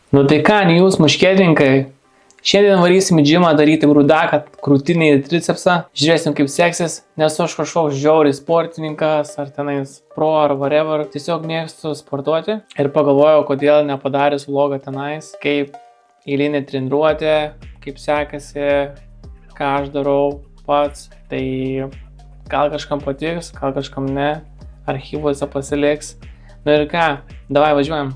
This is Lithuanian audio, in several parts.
Nu tai ką, ne jūs muškietininkai. Šiandien varysim į džimą daryti brudaką, krūtinį ir tricepsą. Žiūrėsim kaip seksis, nesu aš kažkoks žiauriai sportininkas ar tenais pro ar whatever. Tiesiog mėgstu sportuoti ir pagalvojau, kodėl nepadarius vlogą tenais, kaip eilinė treniruotė, kaip sekasi, ką aš darau pats. Tai gal kažkam patiks, gal kažkam ne, archyvuose pasiliks. Nu ir ką, davai važiuojam.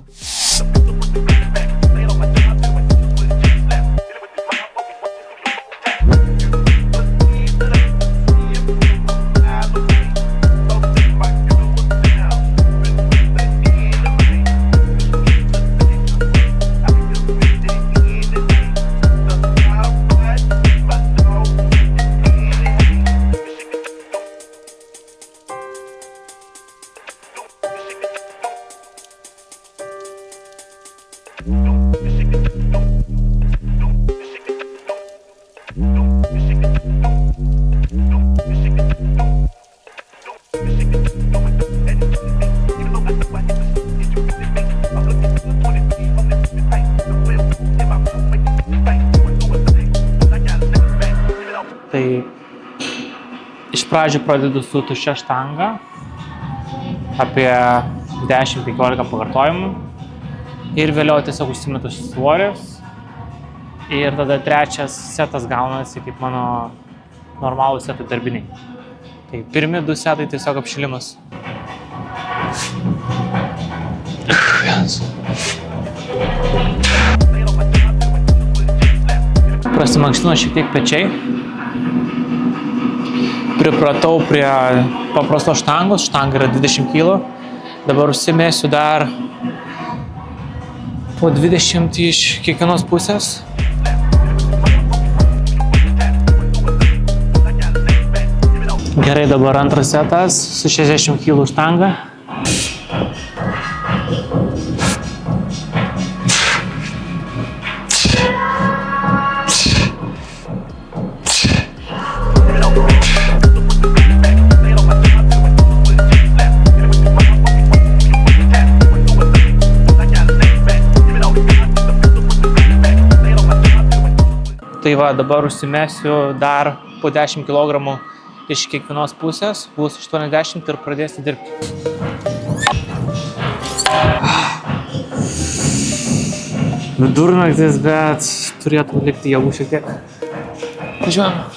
Tai iš pradžių pradedu su tuščia štanga, apie 10-15 pakartojimų ir vėliau tiesiog užsimetu svorius ir tada trečias setas gaunasi kaip mano normalų setai darbiniai. Tai pirmi 2 setai tiesiog apšilimas. Prasimankštinu šiek tiek pečiai. Pripratau prie paprastos štangos, štanga yra 20 kg. Dabar užsimėsiu dar po 20 iš kiekvienos pusės. Gerai, dabar antras setas su 60 kg štanga. Tai va, dabar užsimesiu dar po 10 kg iš kiekvienos pusės, bus 80 ir pradėsiu dirbti. Vidurnaktis, bet turėtų likti jėgų šiek tiek. Važiuojam.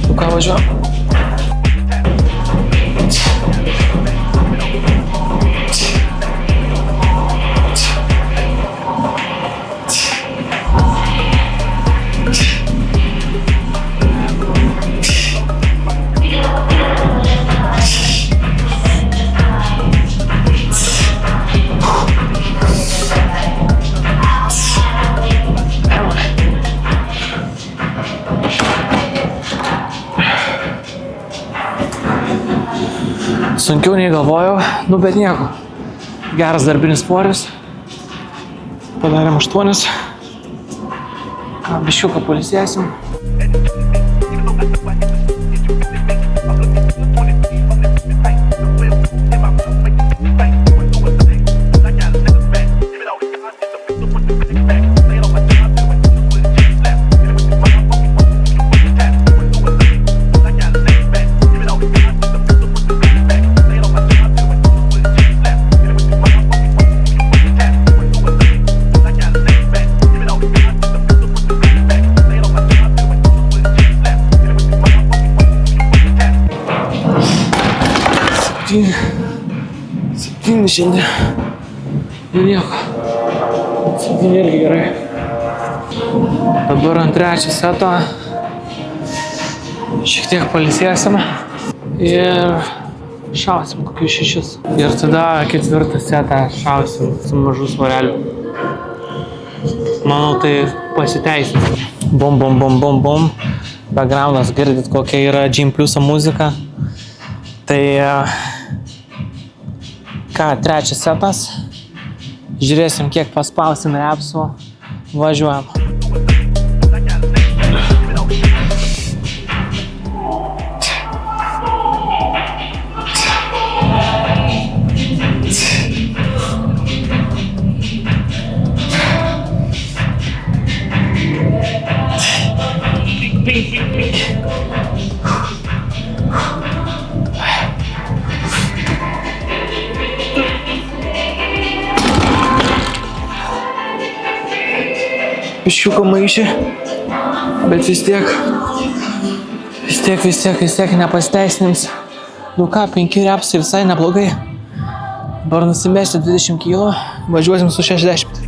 Tu ką, važiuojam? Sunkiau nei galvojau, nu bet nieko. Geras darbinis svoris. Padarėm 8. Ką, biškiuką pailsėsim. Septyni šiandien. Ir nieko. 7 irgi gerai. Dabar ant trečio seto šiek tiek pailsėsim ir šausim kokius 6. Ir tada ketvirtą setą šausim su mažu svareliu. Manau, tai pasiteisins. Bum, bum, bum, bum, bum. Backgroundas, girdit, kokia yra Gym Pluso muzika. Tai ką, trečias setas. Žiūrėsim, kiek paspausim repsų. Važiuojam. Piščiuko maišė, bet vis tiek nepasteisinims. Nu ką, 5 repsai visai neblogai. Dabar nusimesti 20 kg, važiuosim su 60.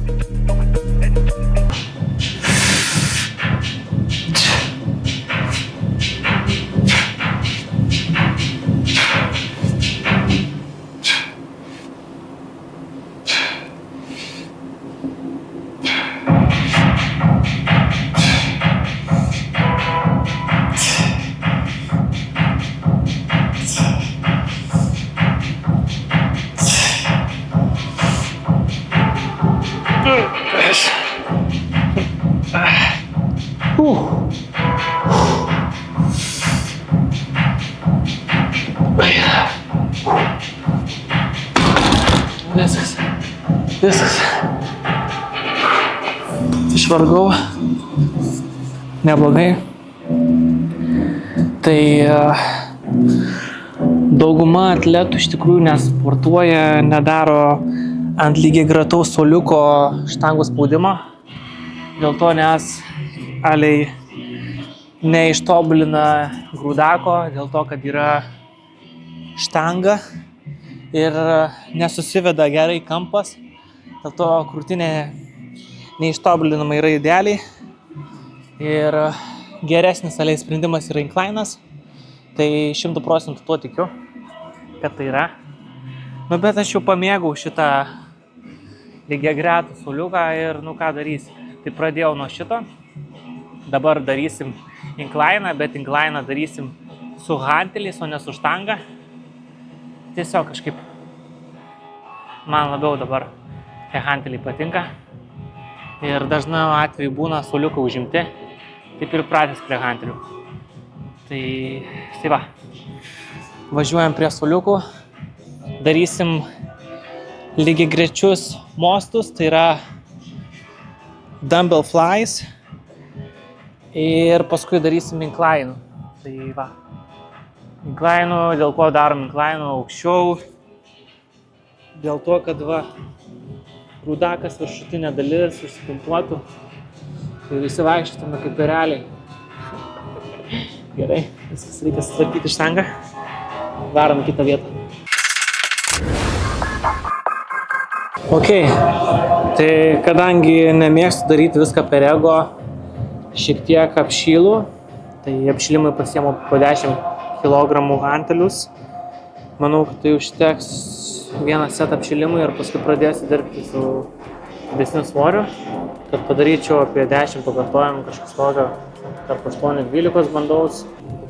Viskas. Išvargau. Neblogai. Tai dauguma atletų iš tikrųjų nesportuoja, nedaro ant lygiai gretaus suoliuko štangų spaudimo. Dėl to nes aliai neištobulina grūdako, dėl to, kad yra štanga ir nesusiveda gerai kampas. Dėl to krūtinė neištobulinama yra idealiai ir geresnis aliai sprendimas yra incline'as. Tai 100% tuo tikiu, kad tai yra. Nu, bet aš jau pamėgau šitą lygiagretų suoliuką ir nu ką darysim. Tai pradėjau nuo šito. Dabar darysim incline'ą, bet incline'ą darysim su hanteliais, o ne su štanga. Tiesiog kažkaip man labiau dabar tie hanteliai patinka. Ir dažnai atveju būna suoliukai užimti, taip ir pratęs prie hantelių. Tai va, važiuojam prie suoliukų, darysim lygiagrečius mostus, tai yra dumbbell flies ir paskui darysim incline'ų. Tai va, incline'ų, dėl ko darom incline'ų aukščiau, dėl to, kad va, grūdakas viršutinė dalis užsipumpuotų ir įsivaikščiotume kaip ereliai. Gerai, viskas reikia sutvarkyti štangą. Varom į kitą vietą. Ok, tai kadangi nemėgstu daryti viską per ego, šiek tiek apšylu, tai apšilimui pasiemu po 10 kg hantelius. Manau, kad tai užteks vieną setą apšilimui ir paskui pradėsiu dirbti su didesniu svoriu, kad padaryčiau apie 10 pakartojimų kažkas tokio, tarp 8-12 bandaus,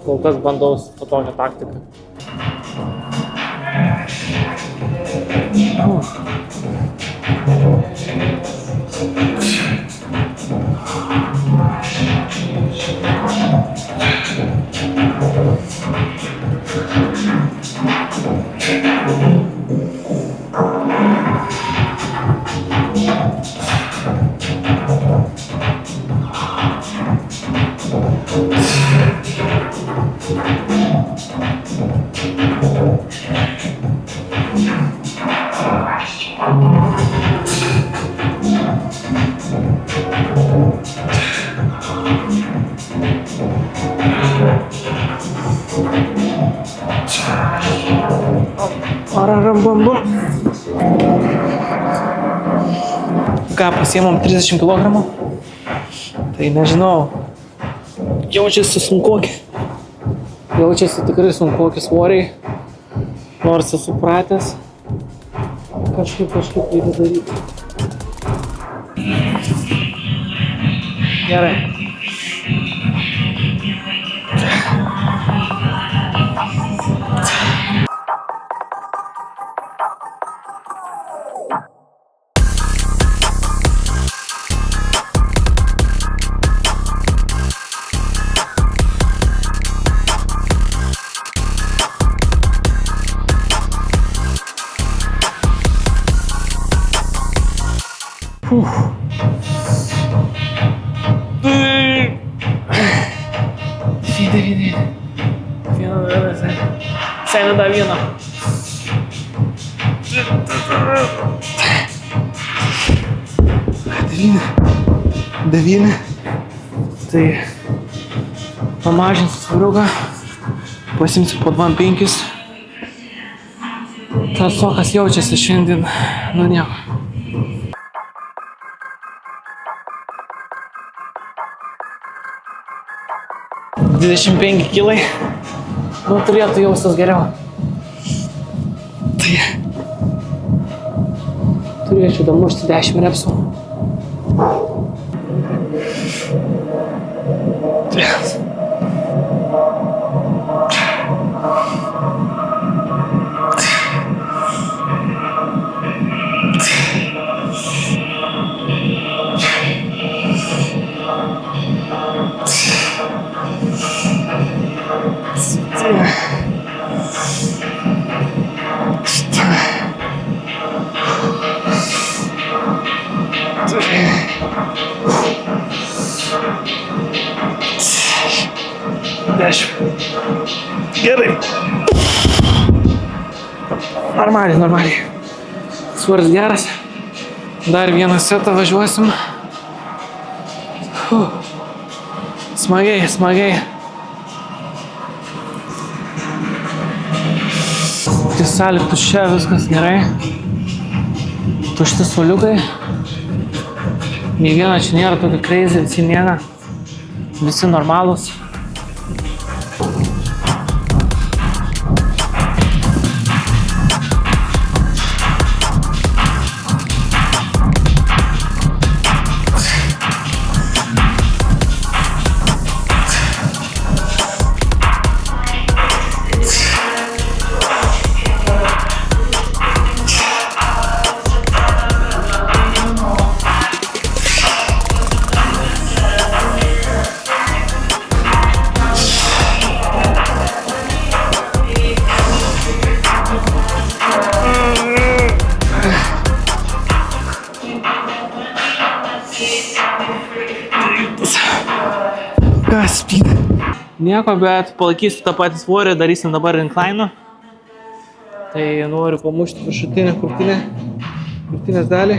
kol kas bandaus po tokią taktiką. Ką, pasiėmom 30 kg, tai nežinau, jaučiasi sunkoki, jaučiasi tikrai sunkoki svoriai, nors esu pratęs, kažkaip reikia daryti. Gerai. Seni dar vieną. Devyni. Tai pamažinsiu svariuką. Pasimsiu po 2-5. Tas sokas jaučiasi šiandien, nu nieko. 25 kilai. Nu, turėtų jaustas geriau. Tai turėčiau damušti 10 repsų. Gerai. Normaliai. Svoris geras. Dar vieną setą važiuosim. Smagiai. Tai salė tuščia, viskas gerai. Tušti suoliukai. Nei viena čia nėra tokio crazy, visi miega. Visi normalūs. Nieko, bet palaikysiu tą patį svorį, darysim dabar incline'ų. Tai noriu pamušti viršutinę krūtinės dalį.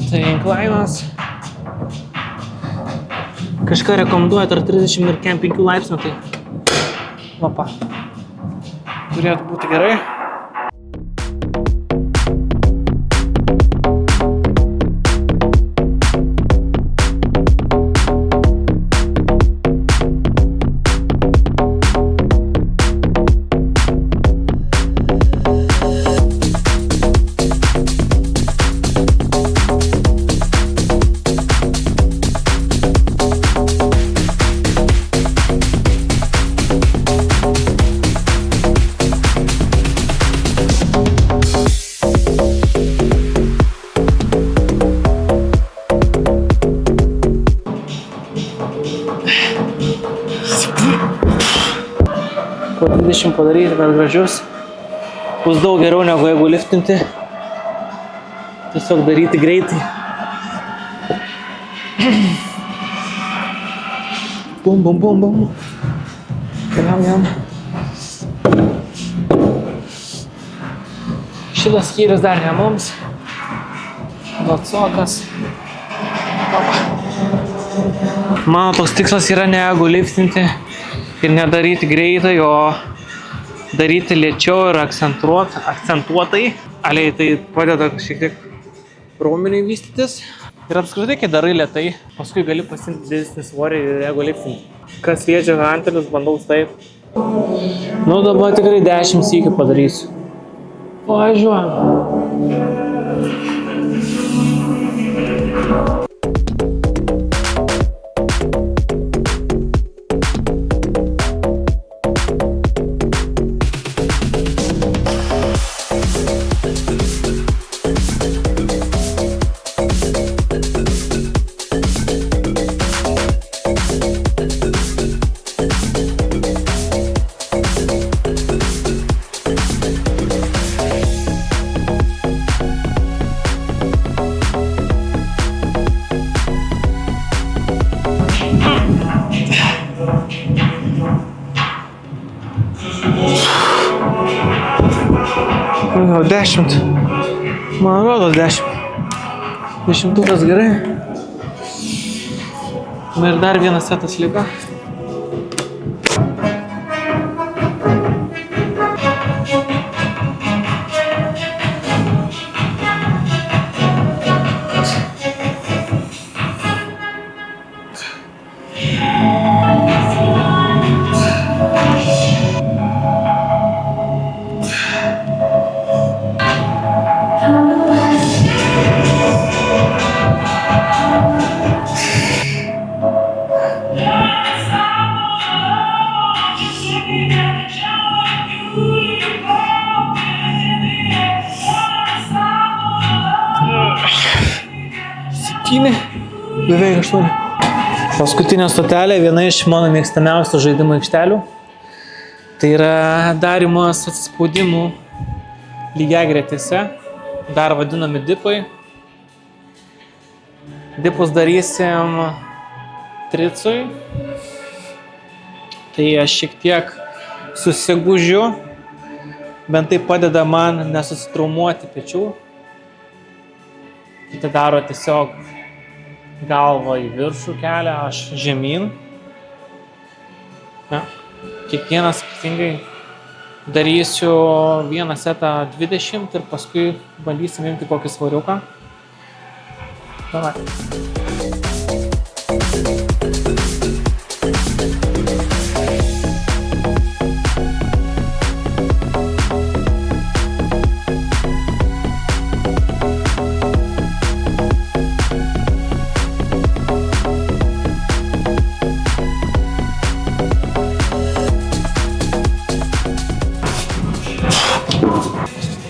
Tai incline'as. Kažką rekomenduoja tarp 30 ir 5 laipsnių, tai opa. Turėtų būti gerai. Po 20 padaryti, bet gražius. Bus daug geriau negu jeigu liftinti. Tiesiog daryti greitai. Bum. Keliam. Šitas skyrius dar ne mums. Balcokas. Mano toks tikslas yra ne jeigu liftinti ir nedaryti greitai, o daryti lėčiau ir akcentuotai. Aliai tai padeda šiek tiek raumeniui vystytis. Ir apskritai, kai darai lėtai, paskui gali pasiimti didesnį svorį ir jeigu liftinti. Kas liečia hantelius, bandau taip. Nu dabar tikrai 10 sykių padarysiu. Važiuojam. Gal 10. Man rodo 10. 10 gerai. Na ir dar vienas setas liko. Beveik 8. Paskutinė stotelė, viena iš mano mėgstamiausių žaidimų aikštelių. Tai yra darymas atsispaudimų lygiagretėse, dar vadinami dipai. Dipus darysim tricui. Tai aš šiek tiek susigūžiu, bent tai padeda man nesusitraumuoti pečių. Kiti daro tiesiog galvą į viršų kelią, aš žemyn. Ja. Kiekvienas skirtingai darysiu vieną setą 20 ir paskui bandysim imti kokį svariuką. Davai.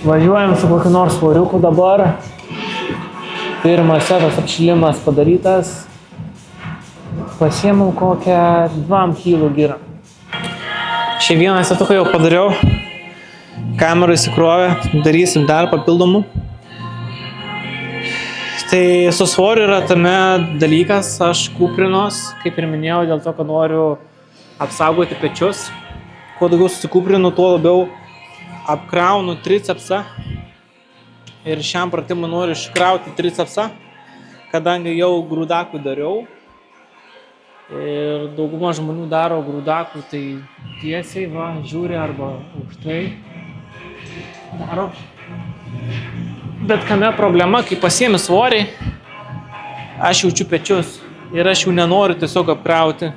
Važiuojam su kokiu nors svariuku dabar. Pirmas setas apšilimas padarytas. Pasiėmiau kokią 2 kg girą. Šį vieną setuką jau padariau. Kamera įsikrovė. Darysim dar papildomų. Tai su svoriu yra tame dalykas. Aš kuprinos, kaip ir minėjau, dėl to, kad noriu apsaugoti pečius. Kuo daugiau susikuprinu, tuo labiau apkraunu tricepsą ir šiam pratimui noriu iškrauti tricepsą, kadangi jau grūdakų dariau ir dauguma žmonių daro grūdakų tai tiesiai, va, žiūri arba aukštai daro. Bet kame problema, kai pasiemi svorį, aš jaučiu pečius ir aš jų nenoriu tiesiog apkrauti.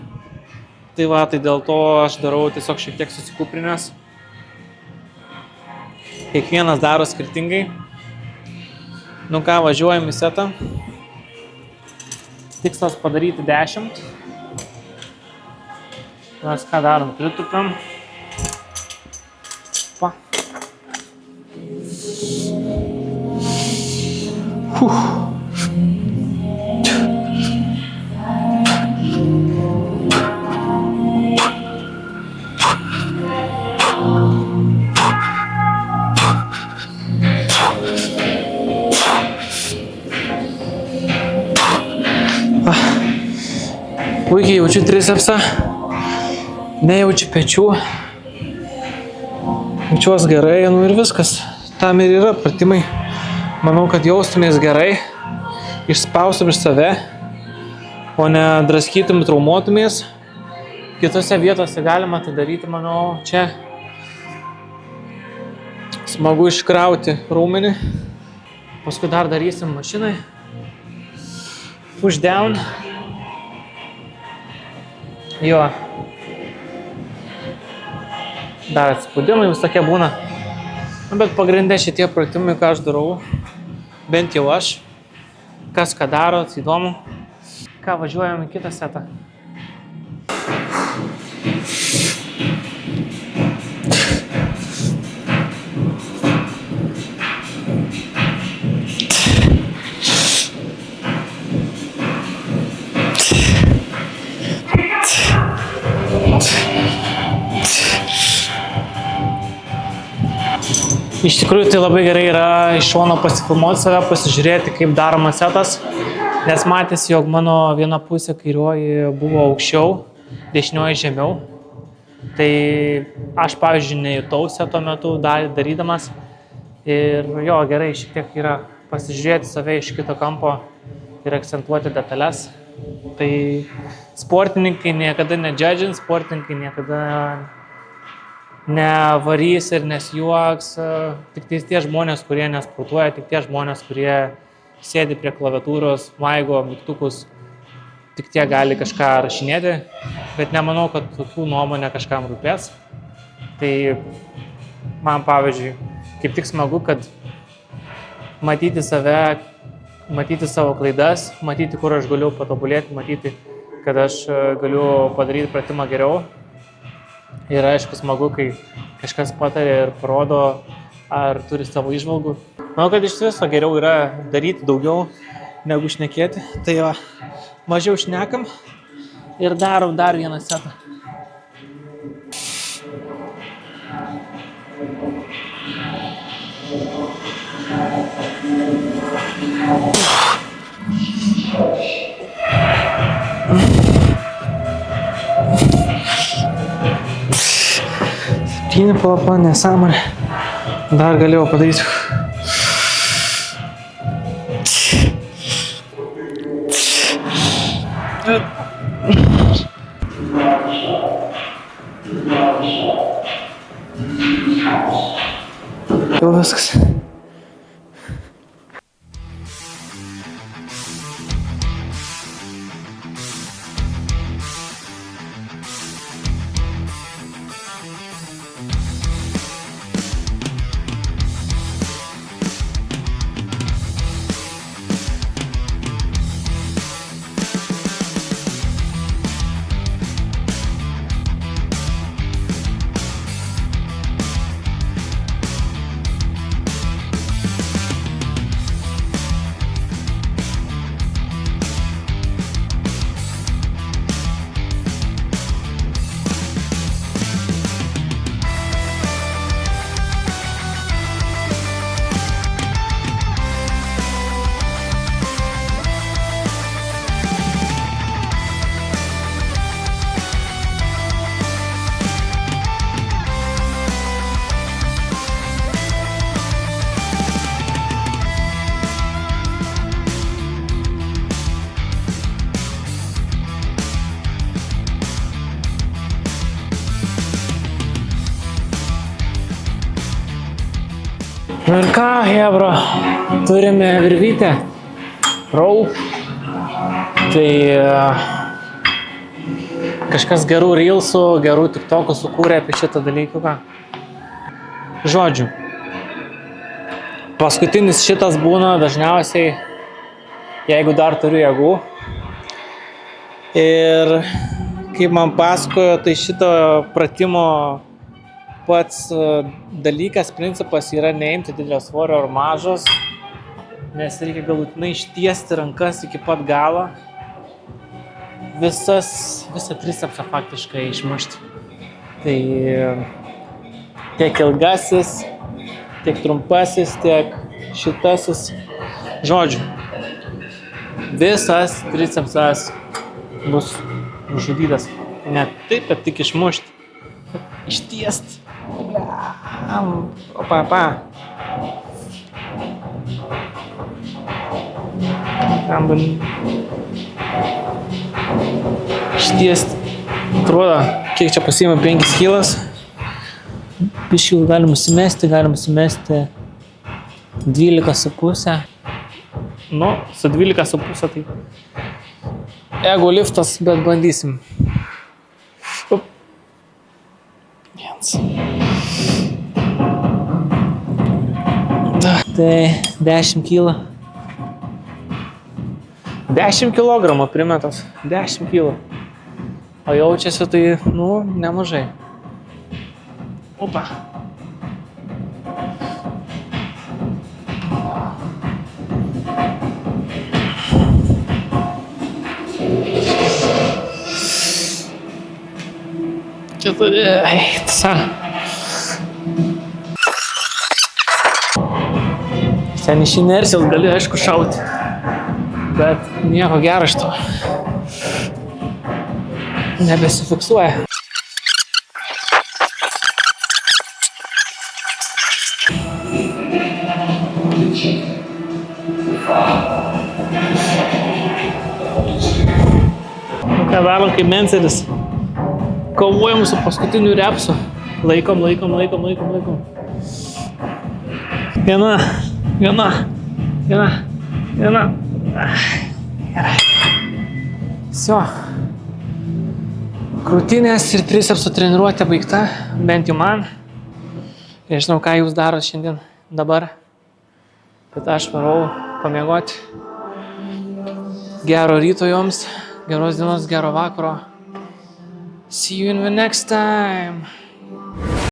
Tai va, tai dėl to aš darau tiesiog šiek tiek susikuprinęs. Kiekvienas daro skirtingai. Nu ką, važiuojam į setą. Tikslas padaryti 10. Mes ką darom? Pritupiam. Pa. Puikiai jaučiu tricepsą, nejaučiu pečių, jaučiuos gerai, nu ir viskas. Tam ir yra pratimai. Manau, kad jaustumės gerai, išspaustum iš save, o ne draskytum, traumuotumės. Kitose vietose galima tai daryti, manau, čia smagu iškrauti raumenį. Paskui dar darysim mašinai. Push down. Jo. Dar atspaudimai visokie būna. Bet pagrindė šitie pratimai, ką aš darau, bent jau aš. Kas ką daro, tai įdomu. Ką, važiuojam į kitą setą. Iš tikrųjų, tai labai gerai yra iš šono pasifilmuoti save, pasižiūrėti, kaip daromas setas, nes matėsi, jog mano viena pusė kairioji buvo aukščiau, dešinioji žemiau. Tai aš, pavyzdžiui, nejutau seto metu darydamas Ir jo, gerai šiek tiek yra pasižiūrėti save iš kito kampo ir akcentuoti detalės. Tai sportininkai niekada nedžadžins, sportininkai niekada nevarys ir nesijuoks. Tik tie žmonės, kurie nesportuoja, tik tie žmonės, kurie sėdi prie klaviatūros, maigo mygtukus, tik tie gali kažką rašinėti, bet nemanau, kad tokių nuomonė kažkam rūpės. Tai man, pavyzdžiui, kaip tik smagu, kad matyti save, matyti savo klaidas, matyti, kur aš galiu patobulėti, matyti, kad aš galiu padaryti pratimą geriau. Ir aišku, smagu, kai kažkas patarė ir parodo, ar turi savo įžvalgų. Manau, kad iš viso geriau yra daryti daugiau negu šnekėti. Tai va, mažiau šnekam ir darom dar vieną setą. Pala, nesąmonė. Dar galėjau padaryti. Jau viskas. Nu ir ką, hebra, turime virvytę, roll. Tai kažkas gerų reelsų, gerų tiktokų sukūrė apie šitą dalyką. Žodžiu, paskutinis šitas būna dažniausiai, jeigu dar turiu jėgų. Ir kaip man pasakojo, tai šito pratimo pats dalykas, principas yra neimti didelio svorio ar mažos, nes reikia galutinai ištiesti rankas iki pat galo, visą tricepsą faktiškai išmušti. Tai tiek ilgasis, tiek trumpasis, tiek šitasis. Žodžiu, visas tricepsas bus nužudytas. Ne taip, bet tik išmušti, ištiesti. Opa. Ištiesti. Atrodo, kiek čia pasiima 5 kilas. Biškių galim nusimesti 12,5. Nu, su 12,5 tai ego liftas, bet bandysim. Tai 10 kg. 10 kg primetas. 10 kg. O jaučiasi tai, nemažai. Opa. Ten iš inercijos gali, aišku, šauti, bet nieko gero iš to. Nebesifiksuoja. Nedarom kaip Mencelis. Kovojam su paskutiniu repsu. Laikom. Viena. Sio. Krūtinės ir tricepsų treniruotė baigta, bent jau man. Nežinau, ką jūs darot šiandien dabar, bet aš varau pamiegoti. Gero ryto jums, geros dienos, gero vakaro. See you in the next time.